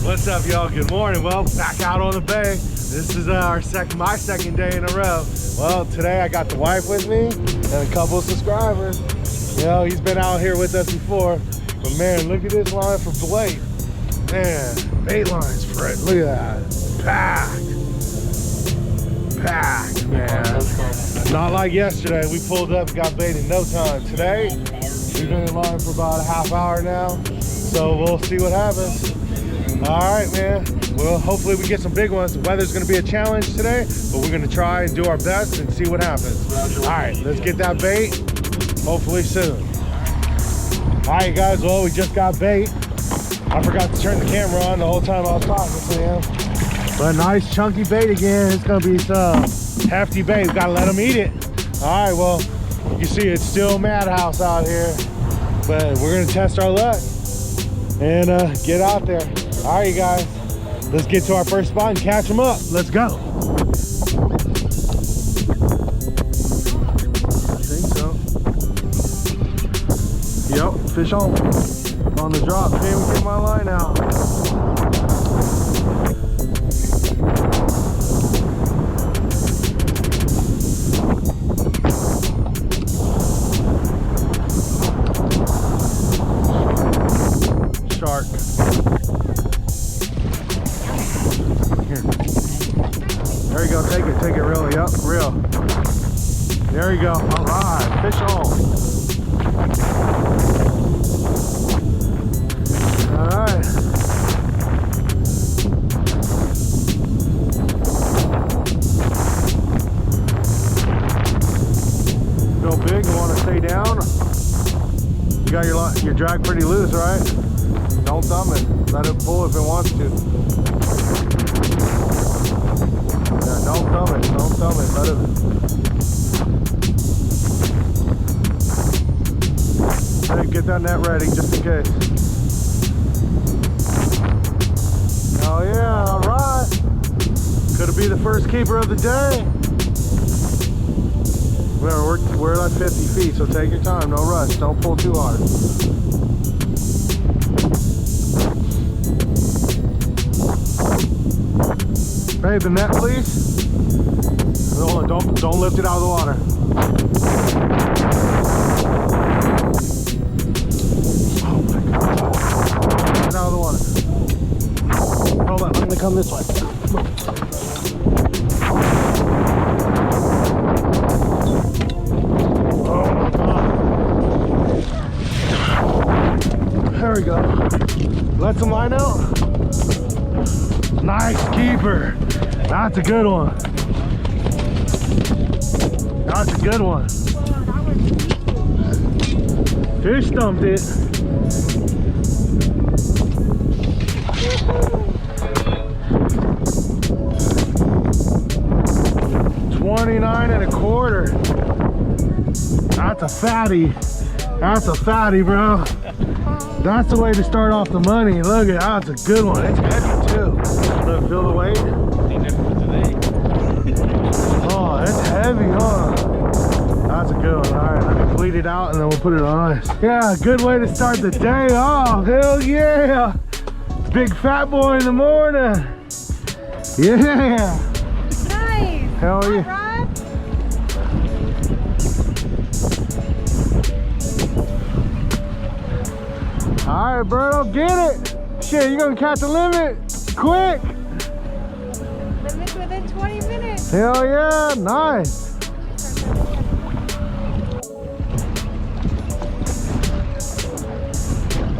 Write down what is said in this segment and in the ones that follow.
What's up, y'all? Good morning. Well, back out on the bay. This is my second day in a row. Well, today I got the wife with me and a couple of subscribers. You know, he's been out here with us before, but man, look at this line for Blake. Man, bait lines for it. Look at that. Packed, man. Not like yesterday. We pulled up, got bait in no time. Today, we've been in line for about a half hour now, so we'll see what happens. All right, man. Well, hopefully we get some big ones. The weather's gonna be a challenge today, but we're gonna try and do our best and see what happens. All right, let's get that bait, hopefully soon. All right, guys, well, we just got bait. I forgot to turn the camera on the whole time I was talking to him. But nice chunky bait again. It's gonna be some hefty bait. We gotta let them eat it. All right, well, you see it's still madhouse out here, but we're gonna test our luck and get out there. All right, you guys, let's get to our first spot and catch them up. Let's go. I think so. Yep, fish on the drop. Can't even get my line out. Shark. There you go, take it real, yep, real. There you go, all right, fish on. All right. Feel big, you want to stay down? You got your drag pretty loose, right? Don't thumb it, let it pull if it wants to. Don't thumb it, let it. Hey, get that net ready just in case. Oh yeah, all right. Could it be the first keeper of the day? We're at 50 feet, so take your time, no rush, don't pull too hard. Hey, the net, please. Don't lift it out of the water. Oh my God. Lift it out of the water. Hold on, I'm gonna come this way. Oh my God. There we go. Let some line out. Nice keeper. That's a good one. That's a good one. Fish stumped it. $29.25. That's a fatty. That's a fatty, bro. That's the way to start off the money. Look at that. That's a good one. It's heavy too. Look, feel the weight. Oh, it's heavy, huh? That's a good one. All right, let me bleed it out and then we'll put it on ice. Yeah, good way to start the day off. Hell yeah. Big fat boy in the morning. Yeah. Nice. Hell yeah. All right, Berto, get it. Shit, you gonna catch the limit quick. Limit within 20 minutes. Hell yeah, nice.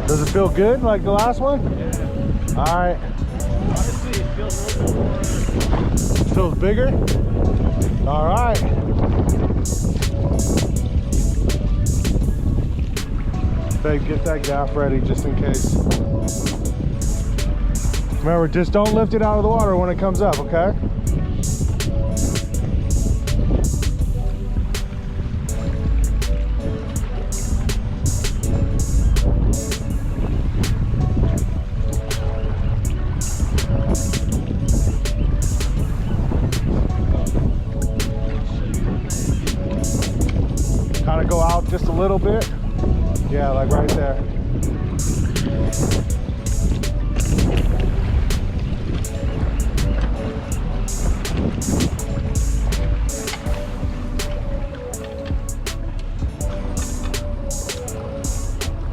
Does it feel good like the last one? Yeah. All right. Honestly, it feels a little Feels bigger? All right. Babe, get that gaff ready just in case. Remember, just don't lift it out of the water when it comes up, okay? Kind of go out just a little bit. Yeah, like right there.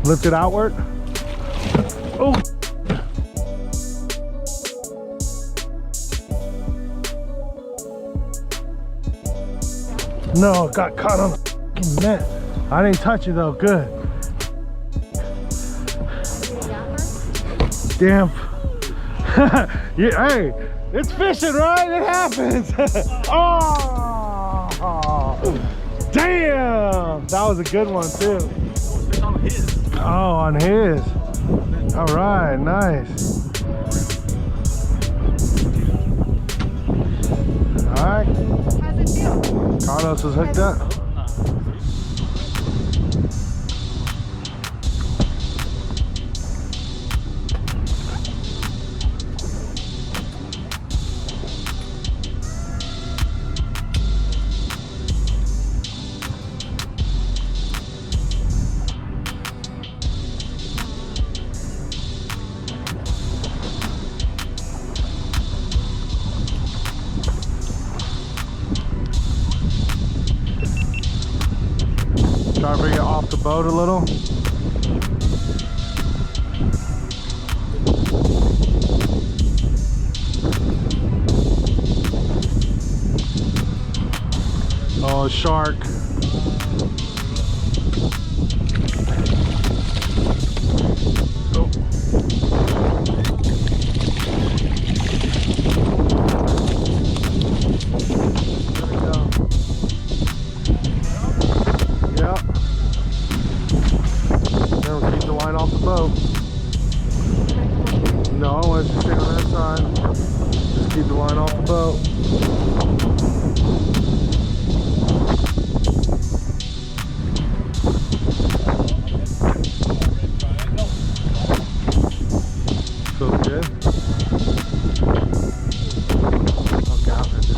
Lift it outward. Oh. No, it got caught on the fucking net. I didn't touch it though, good. Damn. Yeah, hey, it's fishing, right? It happens. Oh, damn. That was a good one too. On his. Oh, on his. All right, nice. All right. How's it feel? Carlos is hooked up. Try to bring it off the boat a little. Oh, shark. Oh. There we go. Yep. Never keep the line off the boat. No, once you stay on that side, just keep the line off the boat. Feels good. Okay, I'll finish it.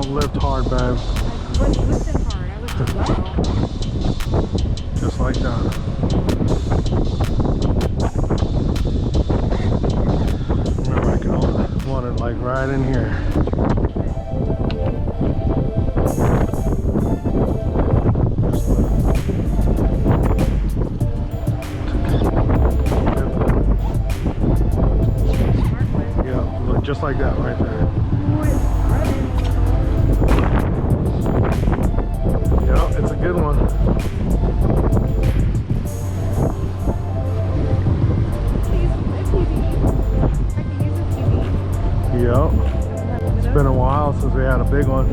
Lift hard, babe. I wasn't lifting hard. I was low. Just like that. Remember, I can only want it like right in here. Yeah, look, just like that right there. Yeah, it's a good one. Yep. It's been a while since we had a big one.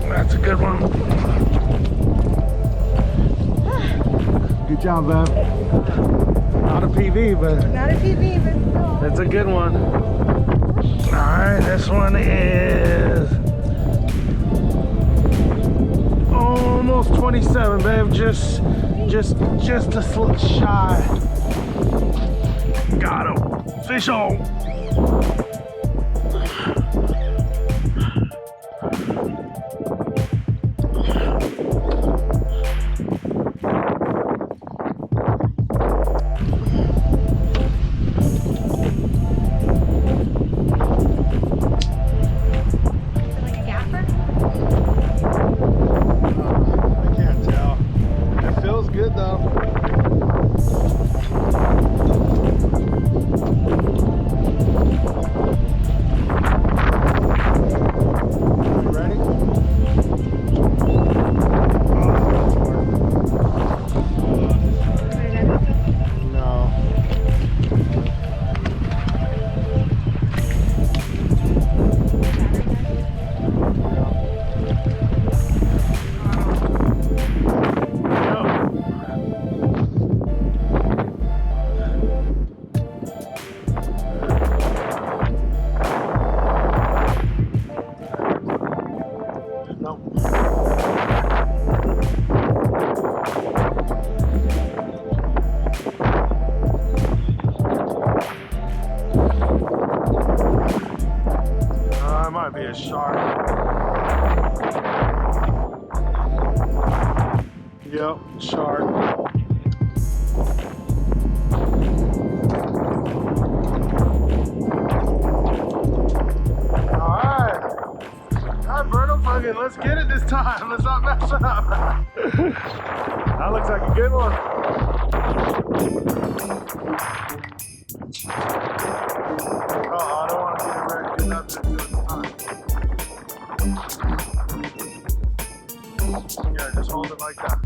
That's a good one. Good job, babe. Not a PV, but Not a PV, but still. it's a good one. All right, this one is almost 27, babe. Just a slip shy. Got him. Fish on. Yep, shark. Alright. Alright, Berto, fucking let's get it this time. Let's not mess up. That looks like a good one. Oh, I don't want to get it ready to get nothing until it's time. Yeah, just hold it like that.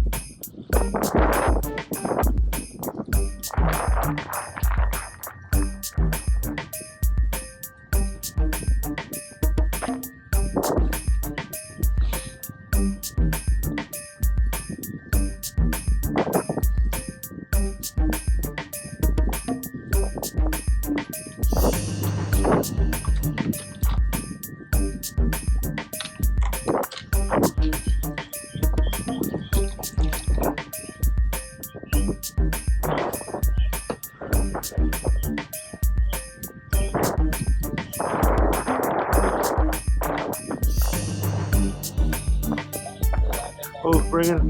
Oh, bring it.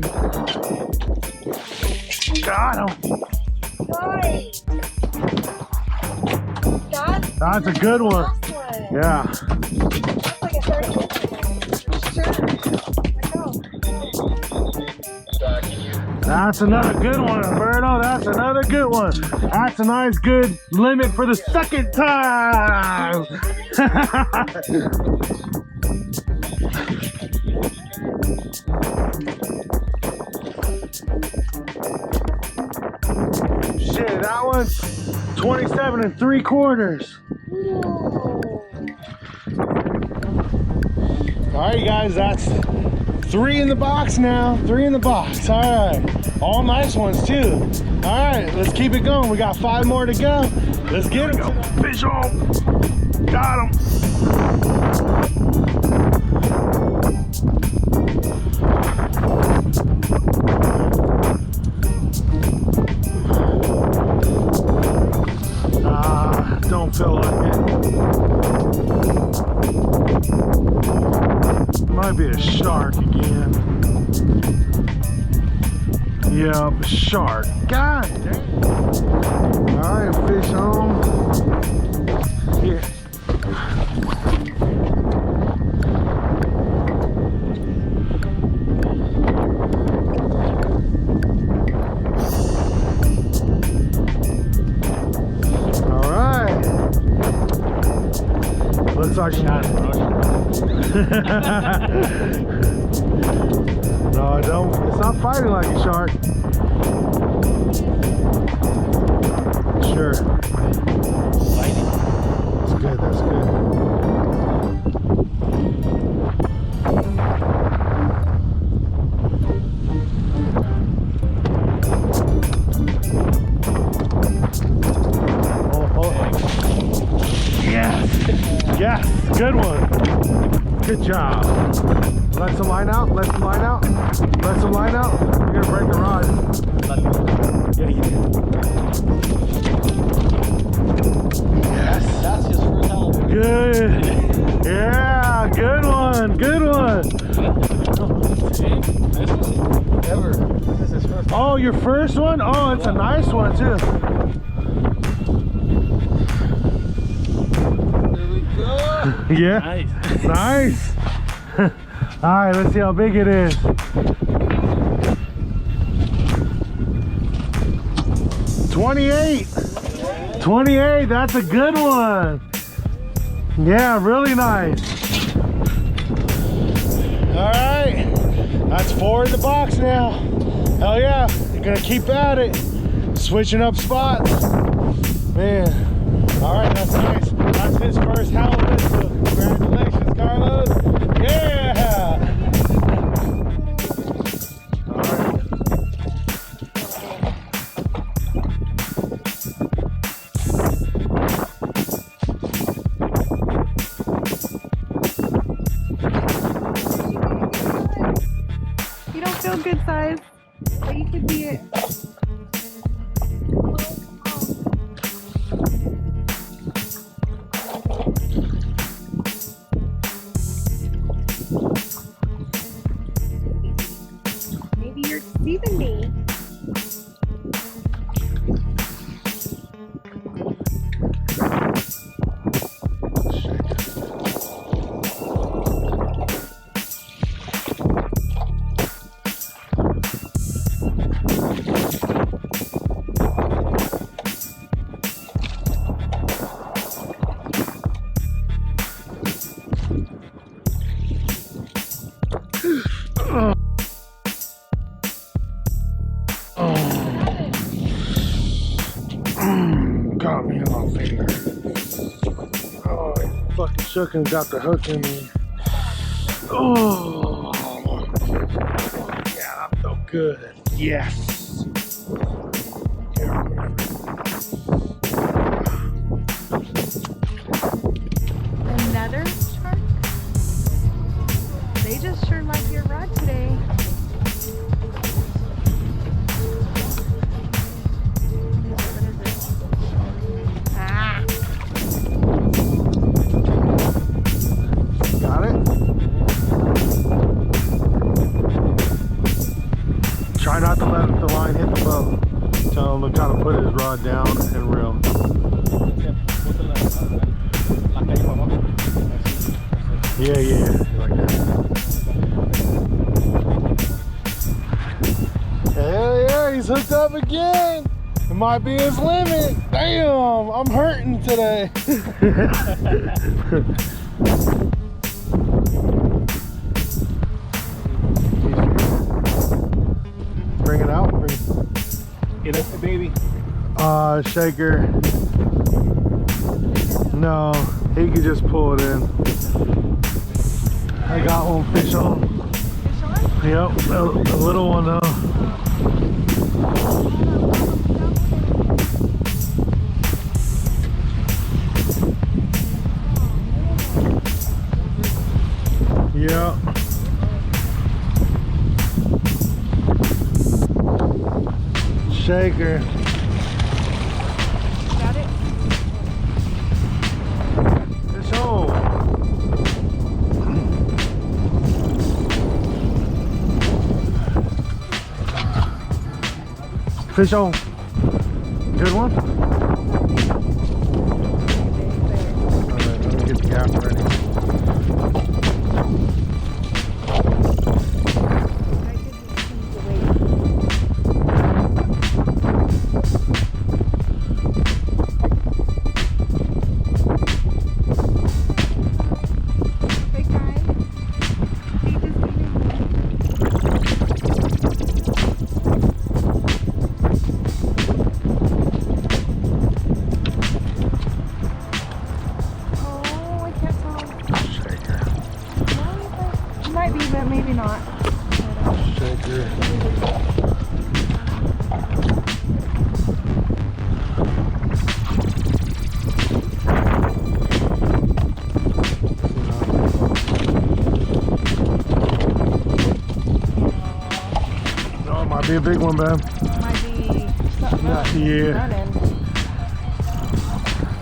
Got him. Nice. That's a good one. Last one. Yeah. That's like a 30. Sure. Let's go. That's another good one, Berto. That's another good one. That's a nice, good limit for the second time. Shit, that one's 27 3/4. All right, you guys, that's 3 in the box now. 3 in the box. All right, all nice ones too. All right, let's keep it going. We got 5 more to go. Let's get them. Fish on. Got him. Don't feel like it. Might be a shark again. Yep, shark. God damn. Alright, fish on. Here. Looks like no, don't. It's not fighting like a shark. Sure. Fighting. That's good. That's good. Yes, good one. Good job. Let some line out, let some line out, let some line out. You're gonna break the rod. Yes. That's his first halibut. Good. Yeah, good one, good one. Ever. This is his first. Oh, your first one? Oh, it's a nice one too. Yeah. Nice. Nice. All right, let's see how big it is. 28. 28, that's a good one. Yeah, really nice. All right, that's 4 in the box now. Hell yeah, you're gonna keep at it. Switching up spots. Man, all right, that's nice. That's his first halibut, so congratulations, Carlos. Yeah! All right. You don't feel good size, but you could be it. Maybe you're Even me. Got me in my finger. Oh, it fucking shook and got the hook in me. Oh, yeah, that felt good. Yes. Another shark? They just sure like your rod today. Got it? Try not to let the line hit the boat. Tell him to kind of put his rod down and reel. Yeah, like that. Hell yeah, he's hooked up again. It might be his limit. Damn, I'm hurting today. Bring it out. Get up, baby. Shaker. No, he could just pull it in. I got one fish on. Fish on? Yep, a little one though. Yeah. Shaker. Got it? Fish on. Fish on. Good one? Alright, let me get the gap ready. Big guy. He just eating Oh, I can't tell. Shaker. It might be, but maybe not. Shaker. Oh, it might be a big one, man. Might be something else. Yeah. Running.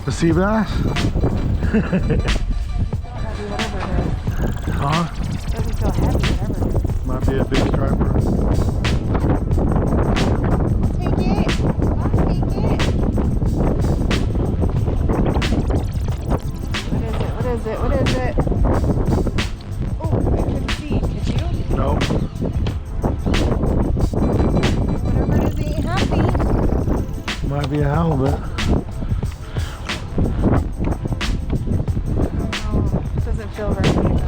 The sea bass? Might be whatever it is. Huh? Doesn't feel heavy, whatever it is. Might be a big striper. Take it. I'll take it. What is it? What is it? Oh, I couldn't see. Could you? Nope. Whatever it is, he ain't happy. Might be a halibut. Oh, doesn't feel right though.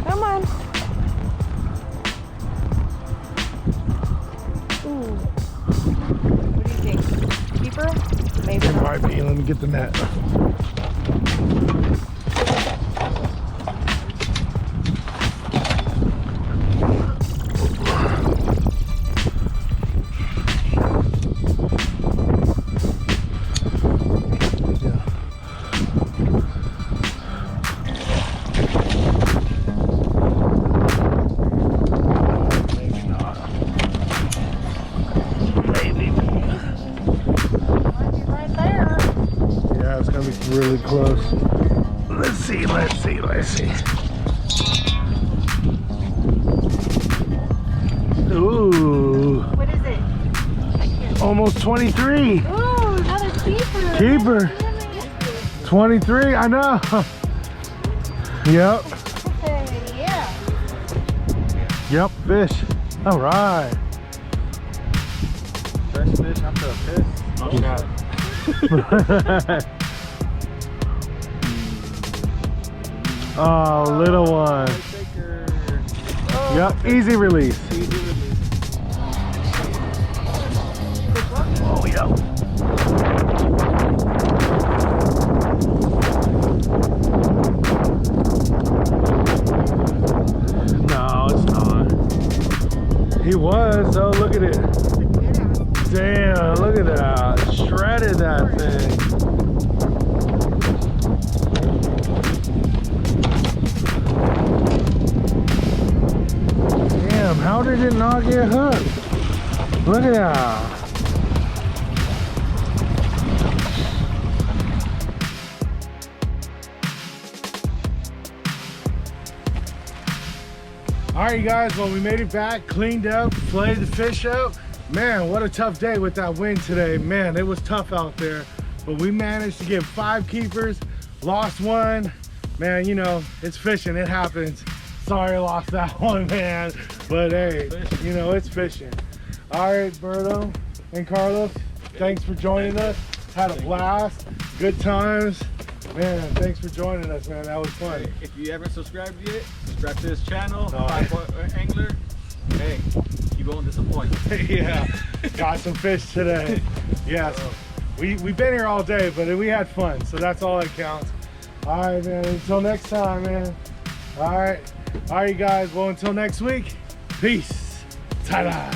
Come on. Ooh. What do you think? Keeper? Maybe It not. might be. Let me get the net. Really close. Let's see. Ooh, What is it? I can't. almost 23. Ooh, another keeper. Keeper. 23, I know. Yep, Hey, yeah. yep, fish. All right. Fresh fish after a piss. No shot. Oh, little one. Shaker. Yep, easy release. Easy release. Oh, yep. No, it's not. He was, though. Look at it. Damn, look at that. Shredded that thing. Damn, how did it not get hooked? Look at that. All right, you guys, well, we made it back, cleaned up, flayed the fish out. Man, what a tough day with that wind today. Man, it was tough out there, but we managed to get 5 keepers, lost one. Man, you know, it's fishing, it happens. Sorry I lost that one, man, but hey, you know, it's fishing. All right, Berto and Carlos, thanks for joining us. Had a blast, good times. Man, thanks for joining us, man. That was fun. If you haven't subscribed yet, subscribe to this channel, Oh. 5 Angler. Hey, you won't disappoint. Yeah, got some fish today. Yes, we've been here all day, but we had fun, so that's all that counts. All right, man, until next time, man. All right, you guys, well, until next week, peace. Ta-da.